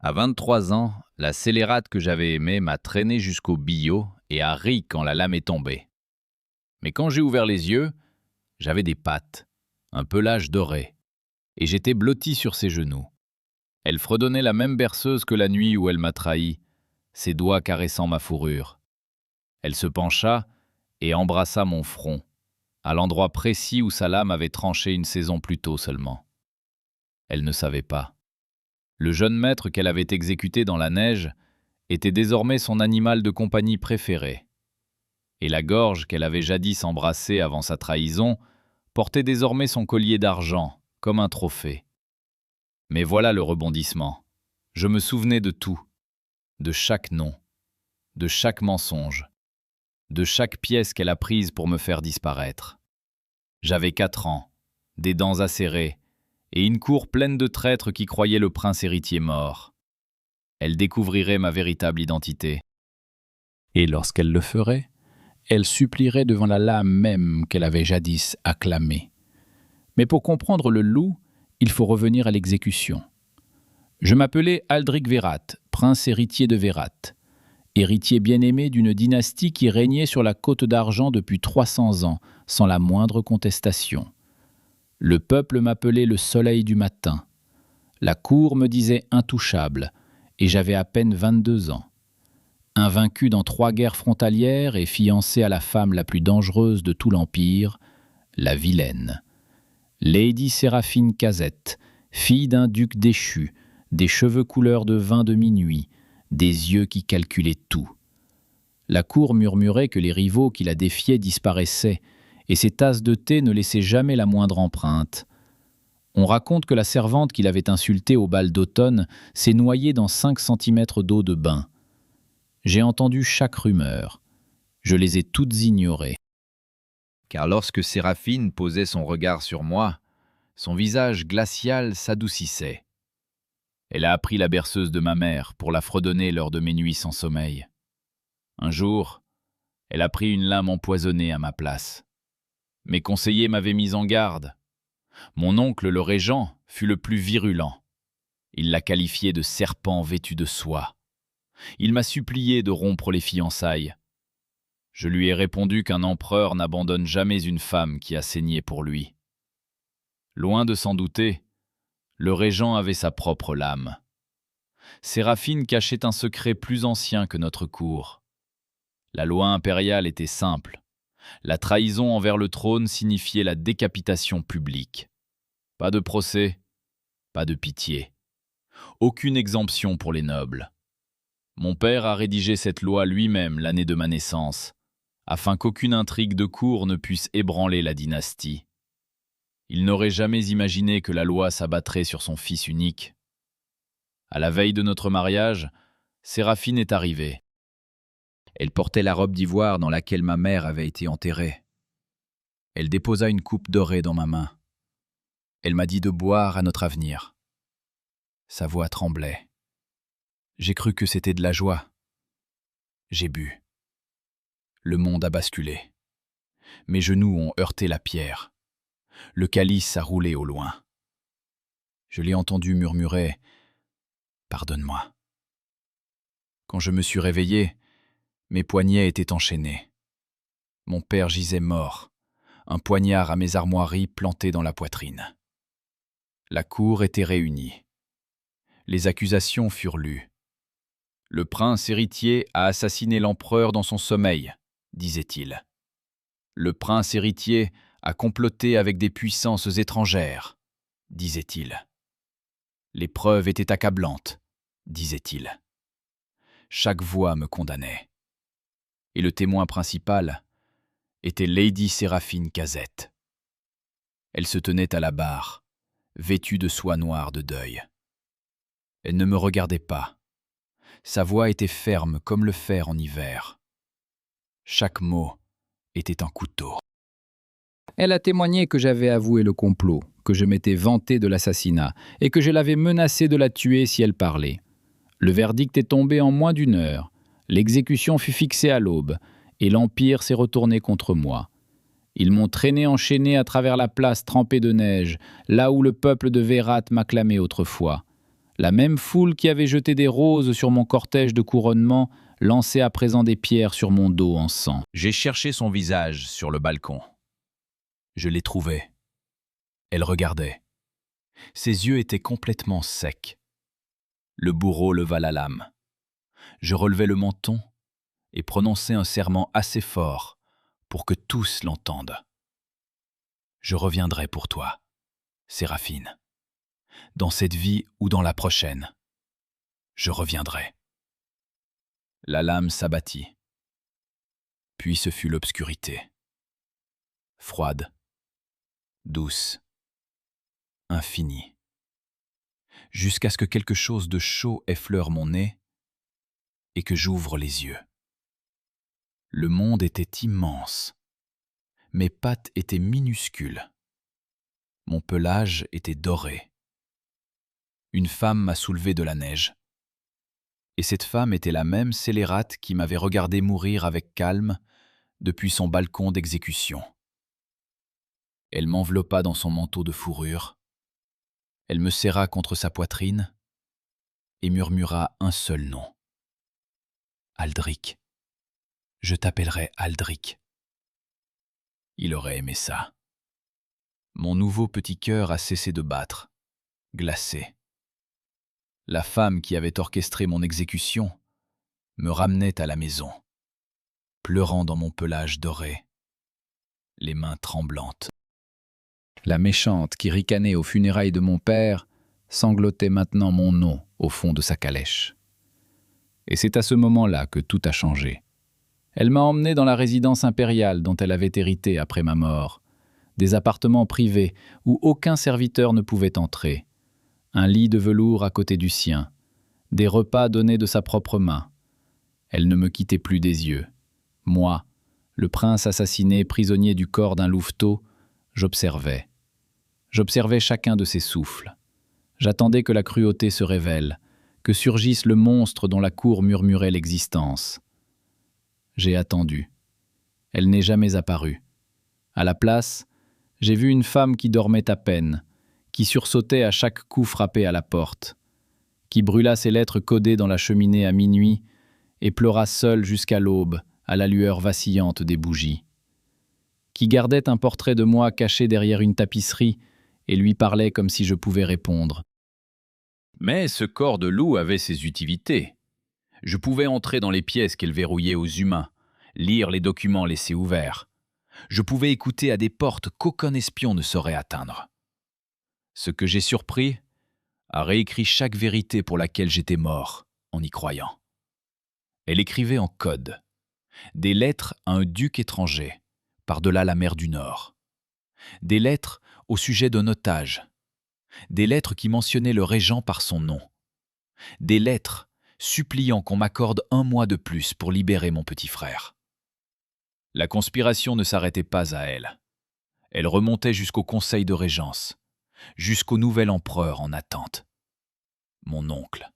À 23 ans, la scélérate que j'avais aimée m'a traîné jusqu'au billot et a ri quand la lame est tombée. Mais quand j'ai ouvert les yeux, j'avais des pattes, un pelage doré, et j'étais blotti sur ses genoux. Elle fredonnait la même berceuse que la nuit où elle m'a trahi, ses doigts caressant ma fourrure. Elle se pencha et embrassa mon front, à l'endroit précis où sa lame avait tranché une saison plus tôt seulement. Elle ne savait pas. Le jeune maître qu'elle avait exécuté dans la neige était désormais son animal de compagnie préféré. Et la gorge qu'elle avait jadis embrassée avant sa trahison portait désormais son collier d'argent, comme un trophée. Mais voilà le rebondissement. Je me souvenais de tout, de chaque nom, de chaque mensonge, de chaque pièce qu'elle a prise pour me faire disparaître. J'avais 4 ans, des dents acérées, et une cour pleine de traîtres qui croyaient le prince héritier mort. Elle découvrirait ma véritable identité. Et lorsqu'elle le ferait, elle supplierait devant la lame même qu'elle avait jadis acclamée. Mais pour comprendre le loup, il faut revenir à l'exécution. Je m'appelais Aldric Vérat, prince héritier de Vérat, héritier bien-aimé d'une dynastie qui régnait sur la Côte d'Argent depuis 300 ans, sans la moindre contestation. Le peuple m'appelait le soleil du matin. La cour me disait intouchable, et j'avais à peine 22 ans. Invaincu dans 3 guerres frontalières et fiancé à la femme la plus dangereuse de tout l'Empire, la vilaine. Lady Séraphine Cazette, fille d'un duc déchu, des cheveux couleur de vin de minuit, des yeux qui calculaient tout. La cour murmurait que les rivaux qui la défiaient disparaissaient, et ses tasses de thé ne laissaient jamais la moindre empreinte. On raconte que la servante qui l'avait insultée au bal d'automne s'est noyée dans 5 centimètres d'eau de bain. J'ai entendu chaque rumeur. Je les ai toutes ignorées. Car lorsque Séraphine posait son regard sur moi, son visage glacial s'adoucissait. Elle a appris la berceuse de ma mère pour la fredonner lors de mes nuits sans sommeil. Un jour, elle a pris une lame empoisonnée à ma place. Mes conseillers m'avaient mis en garde. Mon oncle, le régent, fut le plus virulent. Il l'a qualifié de serpent vêtu de soie. Il m'a supplié de rompre les fiançailles. Je lui ai répondu qu'un empereur n'abandonne jamais une femme qui a saigné pour lui. Loin de s'en douter, le régent avait sa propre lame. Séraphine cachait un secret plus ancien que notre cour. La loi impériale était simple. La trahison envers le trône signifiait la décapitation publique. Pas de procès, pas de pitié. Aucune exemption pour les nobles. Mon père a rédigé cette loi lui-même l'année de ma naissance, afin qu'aucune intrigue de cour ne puisse ébranler la dynastie. Il n'aurait jamais imaginé que la loi s'abattrait sur son fils unique. À la veille de notre mariage, Séraphine est arrivée. Elle portait la robe d'ivoire dans laquelle ma mère avait été enterrée. Elle déposa une coupe dorée dans ma main. Elle m'a dit de boire à notre avenir. Sa voix tremblait. J'ai cru que c'était de la joie. J'ai bu. Le monde a basculé. Mes genoux ont heurté la pierre. Le calice a roulé au loin. Je l'ai entendu murmurer « Pardonne-moi ». Quand je me suis réveillé, mes poignets étaient enchaînés. Mon père gisait mort, un poignard à mes armoiries planté dans la poitrine. La cour était réunie. Les accusations furent lues. Le prince héritier a assassiné l'empereur dans son sommeil, disait-il. Le prince héritier a comploté avec des puissances étrangères, disait-il. Les preuves étaient accablantes, disait-il. Chaque voix me condamnait. Et le témoin principal était Lady Séraphine Cazette. Elle se tenait à la barre, vêtue de soie noire de deuil. Elle ne me regardait pas. Sa voix était ferme comme le fer en hiver. Chaque mot était un couteau. Elle a témoigné que j'avais avoué le complot, que je m'étais vanté de l'assassinat et que je l'avais menacé de la tuer si elle parlait. Le verdict est tombé en moins d'1 heure. L'exécution fut fixée à l'aube et l'Empire s'est retourné contre moi. Ils m'ont traîné enchaîné à travers la place trempée de neige, là où le peuple de Vérat m'acclamait autrefois. La même foule qui avait jeté des roses sur mon cortège de couronnement lançait à présent des pierres sur mon dos en sang. J'ai cherché son visage sur le balcon. Je l'ai trouvé. Elle regardait. Ses yeux étaient complètement secs. Le bourreau leva la lame. Je relevai le menton et prononçai un serment assez fort pour que tous l'entendent. Je reviendrai pour toi, Séraphine. Dans cette vie ou dans la prochaine, je reviendrai. La lame s'abattit. Puis ce fut l'obscurité. Froide, douce, infinie. Jusqu'à ce que quelque chose de chaud effleure mon nez et que j'ouvre les yeux. Le monde était immense. Mes pattes étaient minuscules. Mon pelage était doré. Une femme m'a soulevé de la neige. Et cette femme était la même scélérate qui m'avait regardé mourir avec calme depuis son balcon d'exécution. Elle m'enveloppa dans son manteau de fourrure. Elle me serra contre sa poitrine et murmura un seul nom. Aldric. Je t'appellerai Aldric. Il aurait aimé ça. Mon nouveau petit cœur a cessé de battre, glacé. La femme qui avait orchestré mon exécution me ramenait à la maison, pleurant dans mon pelage doré, les mains tremblantes. La méchante qui ricanait aux funérailles de mon père sanglotait maintenant mon nom au fond de sa calèche. Et c'est à ce moment-là que tout a changé. Elle m'a emmené dans la résidence impériale dont elle avait hérité après ma mort, des appartements privés où aucun serviteur ne pouvait entrer, un lit de velours à côté du sien, des repas donnés de sa propre main. Elle ne me quittait plus des yeux. Moi, le prince assassiné, prisonnier du corps d'un louveteau, j'observais. J'observais chacun de ses souffles. J'attendais que la cruauté se révèle, que surgisse le monstre dont la cour murmurait l'existence. J'ai attendu. Elle n'est jamais apparue. À la place, j'ai vu une femme qui dormait à peine, qui sursautait à chaque coup frappé à la porte, qui brûla ses lettres codées dans la cheminée à minuit et pleura seule jusqu'à l'aube à la lueur vacillante des bougies, qui gardait un portrait de moi caché derrière une tapisserie et lui parlait comme si je pouvais répondre. Mais ce corps de loup avait ses utilités. Je pouvais entrer dans les pièces qu'elle verrouillait aux humains, lire les documents laissés ouverts. Je pouvais écouter à des portes qu'aucun espion ne saurait atteindre. Ce que j'ai surpris a réécrit chaque vérité pour laquelle j'étais mort, en y croyant. Elle écrivait en code, des lettres à un duc étranger, par-delà la mer du Nord. Des lettres au sujet d'un otage. Des lettres qui mentionnaient le régent par son nom. Des lettres suppliant qu'on m'accorde 1 mois de plus pour libérer mon petit frère. La conspiration ne s'arrêtait pas à elle. Elle remontait jusqu'au conseil de régence, jusqu'au nouvel empereur en attente, mon oncle.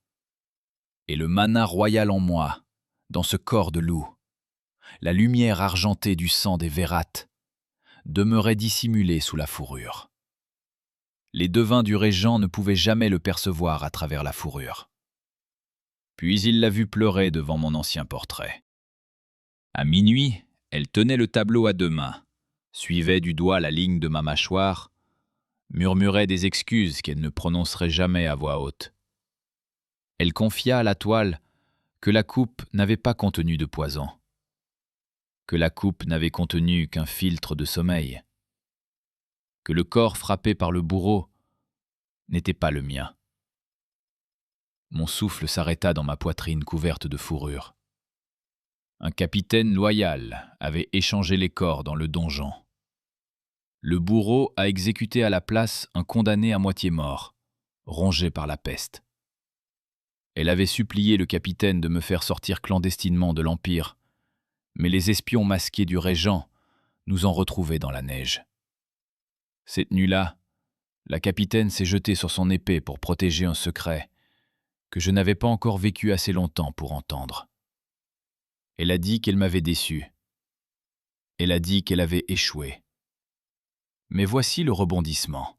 Et le mana royal en moi, dans ce corps de loup, la lumière argentée du sang des Vérates, demeurait dissimulée sous la fourrure. Les devins du régent ne pouvaient jamais le percevoir à travers la fourrure. Puis il l'a vu pleurer devant mon ancien portrait. À minuit, elle tenait le tableau à 2 mains, suivait du doigt la ligne de ma mâchoire, murmurait des excuses qu'elle ne prononcerait jamais à voix haute. Elle confia à la toile que la coupe n'avait pas contenu de poison, que la coupe n'avait contenu qu'un filtre de sommeil, que le corps frappé par le bourreau n'était pas le mien. Mon souffle s'arrêta dans ma poitrine couverte de fourrure. Un capitaine loyal avait échangé les corps dans le donjon. Le bourreau a exécuté à la place un condamné à moitié mort, rongé par la peste. Elle avait supplié le capitaine de me faire sortir clandestinement de l'Empire, mais les espions masqués du régent nous ont retrouvés dans la neige. Cette nuit-là, la capitaine s'est jetée sur son épée pour protéger un secret que je n'avais pas encore vécu assez longtemps pour entendre. Elle a dit qu'elle m'avait déçu. Elle a dit qu'elle avait échoué. Mais voici le rebondissement.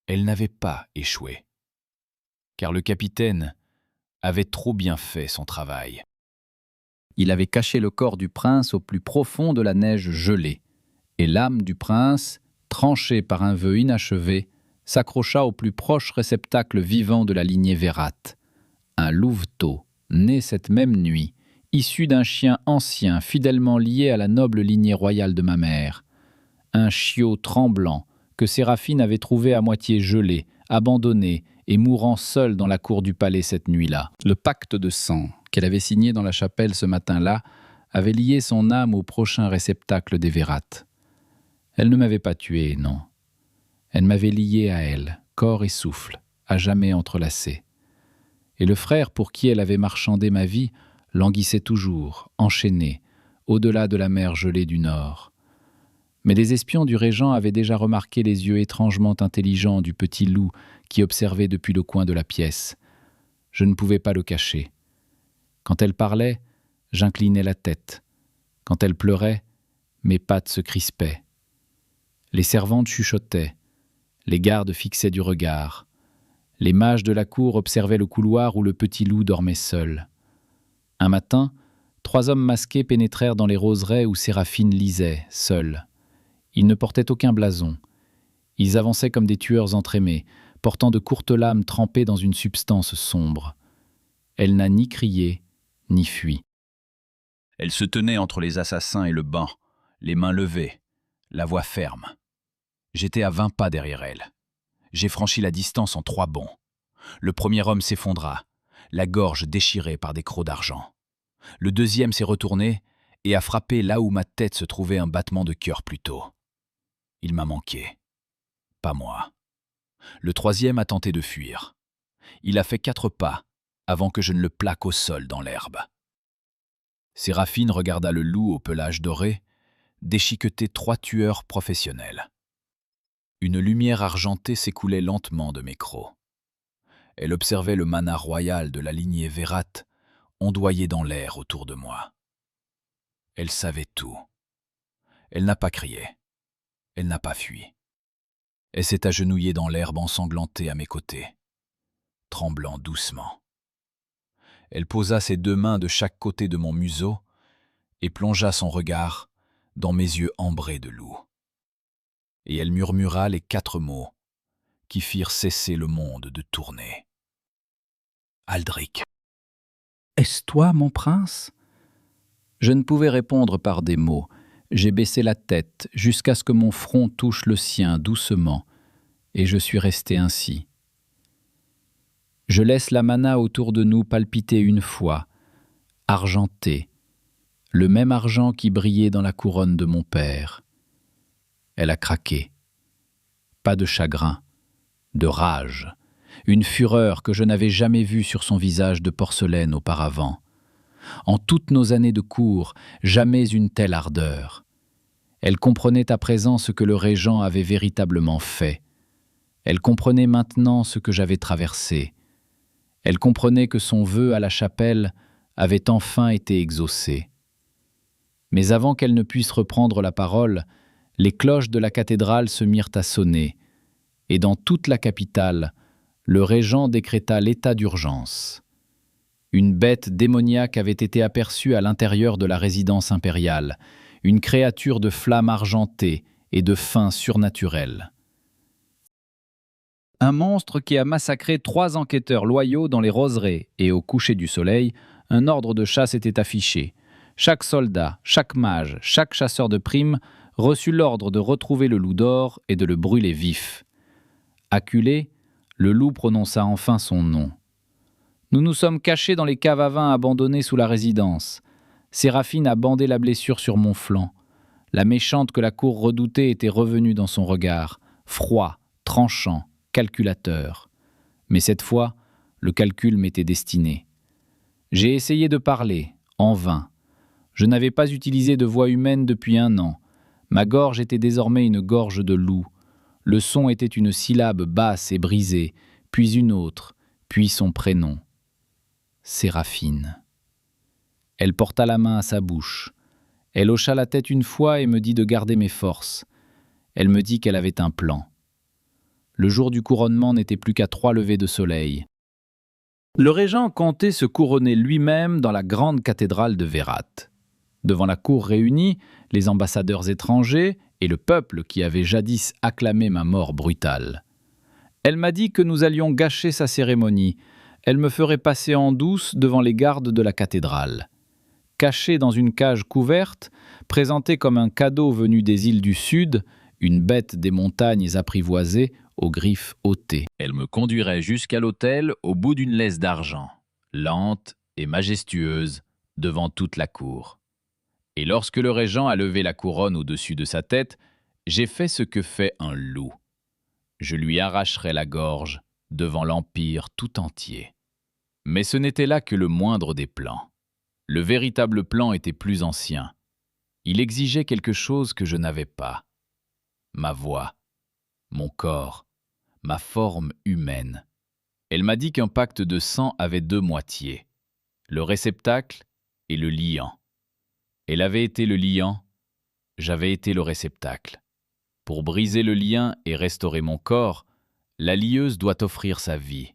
Elle n'avait pas échoué. car le capitaine avait trop bien fait son travail. Il avait caché le corps du prince au plus profond de la neige gelée, et l'âme du prince, tranchée par un vœu inachevé, s'accrocha au plus proche réceptacle vivant de la lignée Vérate, un louveteau, né cette même nuit, issu d'un chien ancien fidèlement lié à la noble lignée royale de ma mère, un chiot tremblant que Séraphine avait trouvé à moitié gelé, abandonné et mourant seul dans la cour du palais cette nuit-là. Le pacte de sang qu'elle avait signé dans la chapelle ce matin-là avait lié son âme au prochain réceptacle des Vérates. Elle ne m'avait pas tué, non. Elle m'avait lié à elle, corps et souffle, à jamais entrelacés. Et le frère pour qui elle avait marchandé ma vie languissait toujours, enchaîné, au-delà de la mer gelée du Nord. Mais les espions du régent avaient déjà remarqué les yeux étrangement intelligents du petit loup qui observait depuis le coin de la pièce. Je ne pouvais pas le cacher. Quand elle parlait, j'inclinais la tête. Quand elle pleurait, mes pattes se crispaient. Les servantes chuchotaient. Les gardes fixaient du regard. Les mages de la cour observaient le couloir où le petit loup dormait seul. Un matin, 3 hommes masqués pénétrèrent dans les roseraies où Séraphine lisait, seule. Ils ne portaient aucun blason. Ils avançaient comme des tueurs entraînés, portant de courtes lames trempées dans une substance sombre. Elle n'a ni crié, ni fui. Elle se tenait entre les assassins et le banc, les mains levées, la voix ferme. J'étais à 20 pas derrière elle. J'ai franchi la distance en 3 bonds. Le premier homme s'effondra, la gorge déchirée par des crocs d'argent. Le deuxième s'est retourné et a frappé là où ma tête se trouvait un battement de cœur plus tôt. Il m'a manqué. Pas moi. Le troisième a tenté de fuir. Il a fait 4 pas avant que je ne le plaque au sol dans l'herbe. Séraphine regarda le loup au pelage doré, déchiqueter 3 tueurs professionnels. Une lumière argentée s'écoulait lentement de mes crocs. Elle observait le mana royal de la lignée Vérate ondoyer dans l'air autour de moi. Elle savait tout. Elle n'a pas crié. Elle n'a pas fui. Elle s'est agenouillée dans l'herbe ensanglantée à mes côtés, tremblant doucement. Elle posa ses 2 mains de chaque côté de mon museau et plongea son regard dans mes yeux ambrés de loup. Et elle murmura les 4 mots qui firent cesser le monde de tourner. Aldric. Est-ce toi, mon prince ? Je ne pouvais répondre par des mots. J'ai baissé la tête jusqu'à ce que mon front touche le sien doucement, et je suis resté ainsi. Je laisse la mana autour de nous palpiter une fois, argentée, le même argent qui brillait dans la couronne de mon père. Elle a craqué. Pas de chagrin, de rage, une fureur que je n'avais jamais vue sur son visage de porcelaine auparavant. En toutes nos années de cour, jamais une telle ardeur. Elle comprenait à présent ce que le régent avait véritablement fait. Elle comprenait maintenant ce que j'avais traversé. Elle comprenait que son vœu à la chapelle avait enfin été exaucé. Mais avant qu'elle ne puisse reprendre la parole, les cloches de la cathédrale se mirent à sonner, et dans toute la capitale, le régent décréta l'état d'urgence. Une bête démoniaque avait été aperçue à l'intérieur de la résidence impériale, une créature de flamme argentée et de fin surnaturel. Un monstre qui a massacré 3 enquêteurs loyaux dans les roseraies, et au coucher du soleil, un ordre de chasse était affiché. Chaque soldat, chaque mage, chaque chasseur de primes reçut l'ordre de retrouver le loup d'or et de le brûler vif. Acculé, le loup prononça enfin son nom. Nous nous sommes cachés dans les caves à vin abandonnées sous la résidence. Séraphine a bandé la blessure sur mon flanc. La méchante que la cour redoutait était revenue dans son regard, froid, tranchant, calculateur. Mais cette fois, le calcul m'était destiné. J'ai essayé de parler, en vain. Je n'avais pas utilisé de voix humaine depuis 1 an. Ma gorge était désormais une gorge de loup. Le son était une syllabe basse et brisée, puis une autre, puis son prénom. Séraphine. Elle porta la main à sa bouche. Elle hocha la tête une fois et me dit de garder mes forces. Elle me dit qu'elle avait un plan. Le jour du couronnement n'était plus qu'à 3 levées de soleil. Le régent comptait se couronner lui-même dans la grande cathédrale de Vérat. Devant la cour réunie, les ambassadeurs étrangers et le peuple qui avait jadis acclamé ma mort brutale. Elle m'a dit que nous allions gâcher sa cérémonie. Elle me ferait passer en douce devant les gardes de la cathédrale. Cachée dans une cage couverte, présentée comme un cadeau venu des îles du Sud, une bête des montagnes apprivoisée aux griffes ôtées. Elle me conduirait jusqu'à l'autel au bout d'une laisse d'argent, lente et majestueuse, devant toute la cour. Et lorsque le régent a levé la couronne au-dessus de sa tête, j'ai fait ce que fait un loup. Je lui arracherai la gorge devant l'Empire tout entier. Mais ce n'était là que le moindre des plans. Le véritable plan était plus ancien. Il exigeait quelque chose que je n'avais pas. Ma voix, mon corps, ma forme humaine. Elle m'a dit qu'un pacte de sang avait deux moitiés, le réceptacle et le liant. Elle avait été le liant, j'avais été le réceptacle. Pour briser le lien et restaurer mon corps, la lieuse doit offrir sa vie.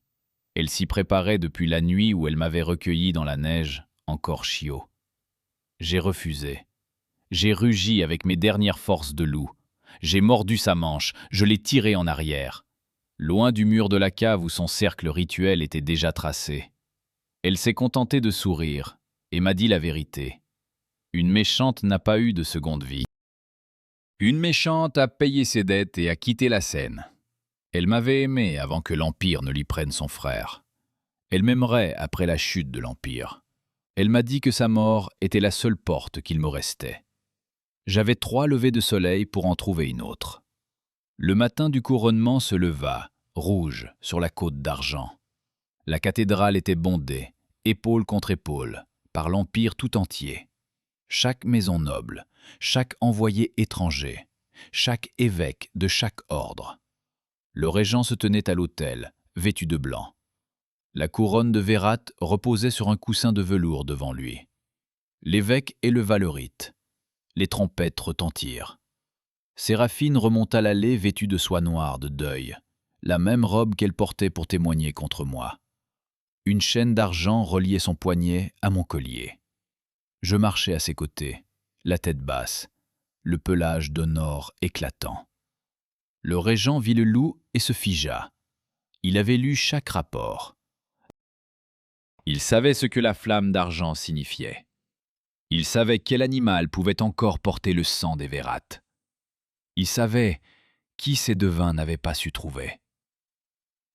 Elle s'y préparait depuis la nuit où elle m'avait recueilli dans la neige, encore chiot. J'ai refusé. J'ai rugi avec mes dernières forces de loup. J'ai mordu sa manche, je l'ai tiré en arrière, loin du mur de la cave où son cercle rituel était déjà tracé. Elle s'est contentée de sourire et m'a dit la vérité. Une méchante n'a pas eu de seconde vie. Une méchante a payé ses dettes et a quitté la scène. Elle m'avait aimé avant que l'Empire ne lui prenne son frère. Elle m'aimerait après la chute de l'Empire. Elle m'a dit que sa mort était la seule porte qu'il me restait. J'avais 3 levées de soleil pour en trouver une autre. Le matin du couronnement se leva, rouge, sur la côte d'argent. La cathédrale était bondée, épaule contre épaule, par l'Empire tout entier. Chaque maison noble, chaque envoyé étranger, chaque évêque de chaque ordre. Le régent se tenait à l'autel, vêtu de blanc. La couronne de Vérat reposait sur un coussin de velours devant lui. L'évêque éleva le rite. Les trompettes retentirent. Séraphine remonta l'allée vêtue de soie noire de deuil, la même robe qu'elle portait pour témoigner contre moi. Une chaîne d'argent reliait son poignet à mon collier. Je marchais à ses côtés, la tête basse, le pelage d'un or éclatant. Le régent vit le loup et se figea. Il avait lu chaque rapport. Il savait ce que la flamme d'argent signifiait. Il savait quel animal pouvait encore porter le sang des Vérates. Il savait qui ces devins n'avaient pas su trouver.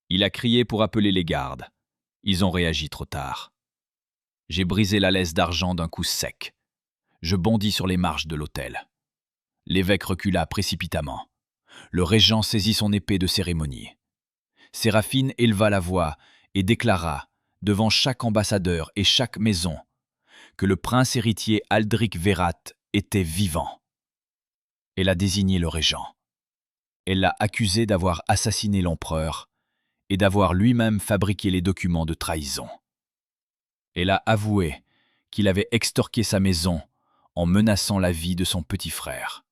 Il a crié pour appeler les gardes. Ils ont réagi trop tard. J'ai brisé la laisse d'argent d'un coup sec. Je bondis sur les marches de l'autel. L'évêque recula précipitamment. Le régent saisit son épée de cérémonie. Séraphine éleva la voix et déclara, devant chaque ambassadeur et chaque maison, que le prince héritier Aldric Vérat était vivant. Elle a désigné le régent. Elle l'a accusé d'avoir assassiné l'empereur et d'avoir lui-même fabriqué les documents de trahison. Elle a avoué qu'il avait extorqué sa maison en menaçant la vie de son petit frère.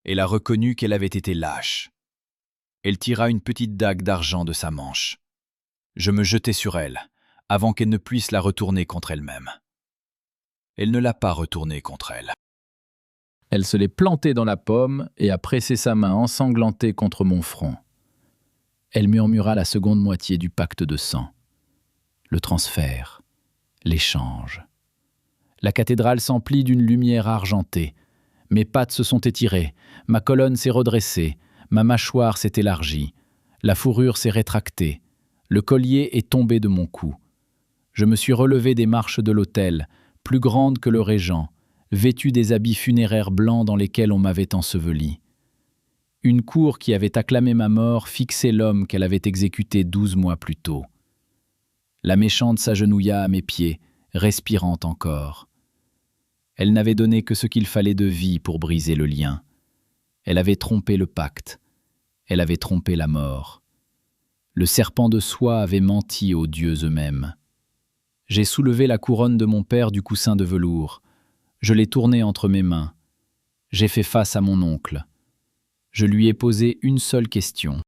Elle a reconnu qu'elle avait été lâche. Elle tira une petite dague d'argent de sa manche. Je me jetai sur elle, avant qu'elle ne puisse la retourner contre elle-même. Elle ne l'a pas retournée contre elle. Elle se l'est plantée dans la pomme et a pressé sa main ensanglantée contre mon front. Elle murmura la seconde moitié du pacte de sang. Le transfert, l'échange. La cathédrale s'emplit d'une lumière argentée. Mes pattes se sont étirées, ma colonne s'est redressée, ma mâchoire s'est élargie, la fourrure s'est rétractée, le collier est tombé de mon cou. Je me suis relevé des marches de l'autel, plus grande que le régent, vêtue des habits funéraires blancs dans lesquels on m'avait enseveli. Une cour qui avait acclamé ma mort fixait l'homme qu'elle avait exécuté 12 mois plus tôt. La méchante s'agenouilla à mes pieds, respirant encore. Elle n'avait donné que ce qu'il fallait de vie pour briser le lien. Elle avait trompé le pacte. Elle avait trompé la mort. Le serpent de soie avait menti aux dieux eux-mêmes. J'ai soulevé la couronne de mon père du coussin de velours. Je l'ai tournée entre mes mains. J'ai fait face à mon oncle. Je lui ai posé une seule question.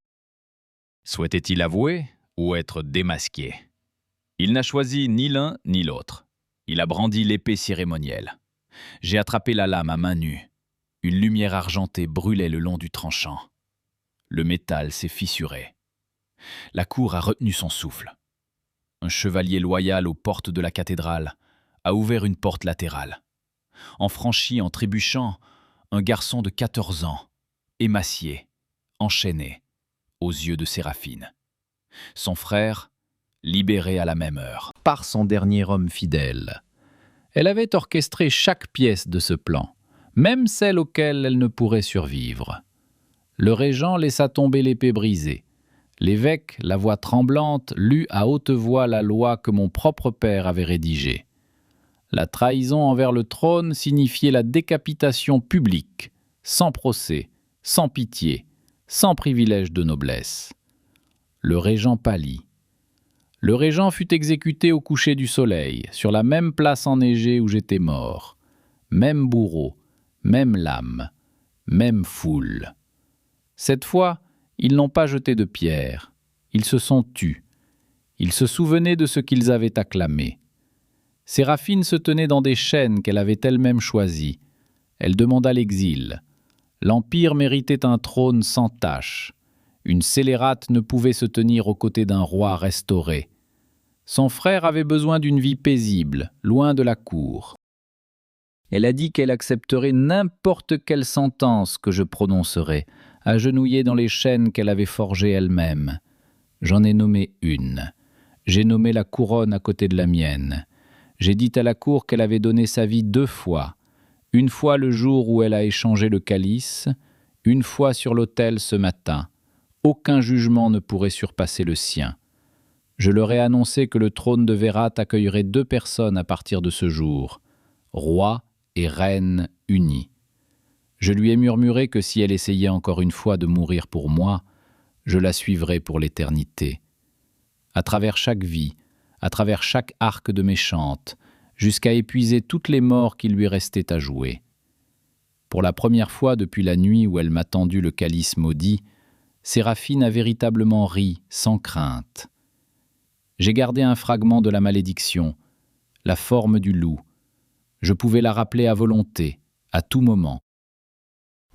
Souhaitait-il avouer ou être démasqué? Il n'a choisi ni l'un ni l'autre. Il a brandi l'épée cérémonielle. J'ai attrapé la lame à main nue. Une lumière argentée brûlait le long du tranchant. Le métal s'est fissuré. La cour a retenu son souffle. Un chevalier loyal aux portes de la cathédrale a ouvert une porte latérale. En franchit en trébuchant un garçon de 14 ans, émacié, enchaîné, aux yeux de Séraphine. Son frère, libéré à la même heure. Par son dernier homme fidèle. Elle avait orchestré chaque pièce de ce plan, même celle auquel elle ne pourrait survivre. Le régent laissa tomber l'épée brisée. L'évêque, la voix tremblante, lut à haute voix la loi que mon propre père avait rédigée. La trahison envers le trône signifiait la décapitation publique, sans procès, sans pitié, sans privilège de noblesse. Le régent pâlit. Le régent fut exécuté au coucher du soleil, sur la même place enneigée où j'étais mort. Même bourreau, même lame, même foule. Cette fois, ils n'ont pas jeté de pierre. Ils se sont tus. Ils se souvenaient de ce qu'ils avaient acclamé. Séraphine se tenait dans des chaînes qu'elle avait elle-même choisies. Elle demanda l'exil. L'Empire méritait un trône sans tache. Une scélérate ne pouvait se tenir aux côtés d'un roi restauré. Son frère avait besoin d'une vie paisible, loin de la cour. Elle a dit qu'elle accepterait n'importe quelle sentence que je prononcerais, agenouillée dans les chaînes qu'elle avait forgées elle-même. J'en ai nommé une. J'ai nommé la couronne à côté de la mienne. J'ai dit à la cour qu'elle avait donné sa vie 2 fois. Une fois le jour où elle a échangé le calice, une fois sur l'autel ce matin. Aucun jugement ne pourrait surpasser le sien. Je leur ai annoncé que le trône de Vérat accueillerait 2 personnes à partir de ce jour, roi et reine unis. Je lui ai murmuré que si elle essayait encore une fois de mourir pour moi, je la suivrais pour l'éternité. À travers chaque vie, à travers chaque arc de méchante, jusqu'à épuiser toutes les morts qui lui restaient à jouer. Pour la première fois depuis la nuit où elle m'a tendu le calice maudit, Séraphine a véritablement ri, sans crainte. J'ai gardé un fragment de la malédiction, la forme du loup. Je pouvais la rappeler à volonté, à tout moment.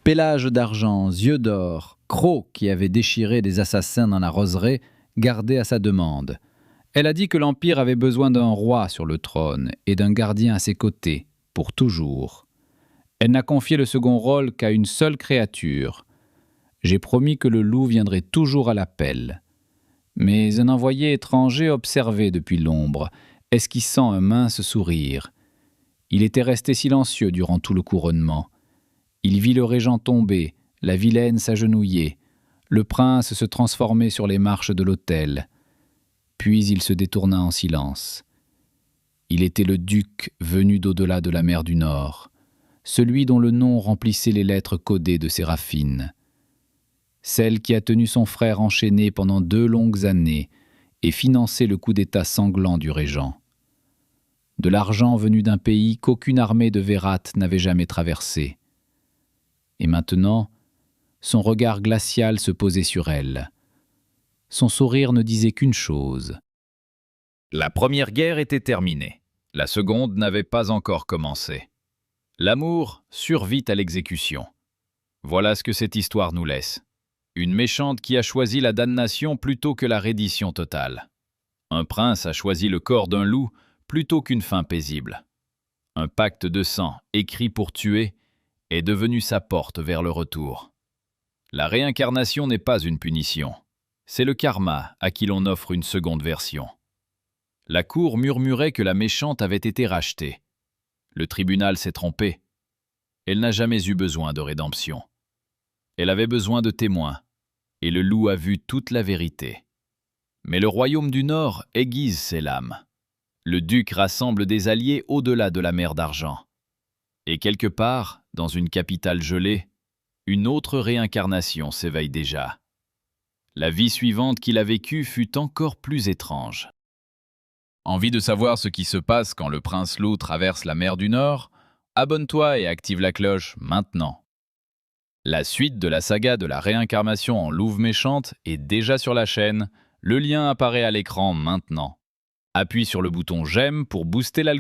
Pélage d'argent, yeux d'or, croc qui avait déchiré des assassins dans la roseraie, gardé à sa demande. Elle a dit que l'Empire avait besoin d'un roi sur le trône et d'un gardien à ses côtés, pour toujours. Elle n'a confié le second rôle qu'à une seule créature. J'ai promis que le loup viendrait toujours à l'appel. Mais un envoyé étranger observait depuis l'ombre, esquissant un mince sourire. Il était resté silencieux durant tout le couronnement. Il vit le régent tomber, la vilaine s'agenouiller, le prince se transformer sur les marches de l'autel. Puis il se détourna en silence. Il était le duc venu d'au-delà de la mer du Nord, celui dont le nom remplissait les lettres codées de Séraphine. Celle qui a tenu son frère enchaîné pendant 2 longues années et financé le coup d'état sanglant du régent. De l'argent venu d'un pays qu'aucune armée de Vérat n'avait jamais traversé. Et maintenant, son regard glacial se posait sur elle. Son sourire ne disait qu'une chose. La première guerre était terminée. La seconde n'avait pas encore commencé. L'amour survit à l'exécution. Voilà ce que cette histoire nous laisse. Une méchante qui a choisi la damnation plutôt que la reddition totale. Un prince a choisi le corps d'un loup plutôt qu'une fin paisible. Un pacte de sang, écrit pour tuer, est devenu sa porte vers le retour. La réincarnation n'est pas une punition. C'est le karma à qui l'on offre une seconde version. La cour murmurait que la méchante avait été rachetée. Le tribunal s'est trompé. Elle n'a jamais eu besoin de rédemption. Elle avait besoin de témoins, et le loup a vu toute la vérité. Mais le royaume du Nord aiguise ses lames. Le duc rassemble des alliés au-delà de la mer d'argent. Et quelque part, dans une capitale gelée, une autre réincarnation s'éveille déjà. La vie suivante qu'il a vécue fut encore plus étrange. Envie de savoir ce qui se passe quand le prince loup traverse la mer du Nord? Abonne-toi et active la cloche maintenant. La suite de la saga de la réincarnation en louve méchante est déjà sur la chaîne. Le lien apparaît à l'écran maintenant. Appuie sur le bouton j'aime pour booster l'algorithme.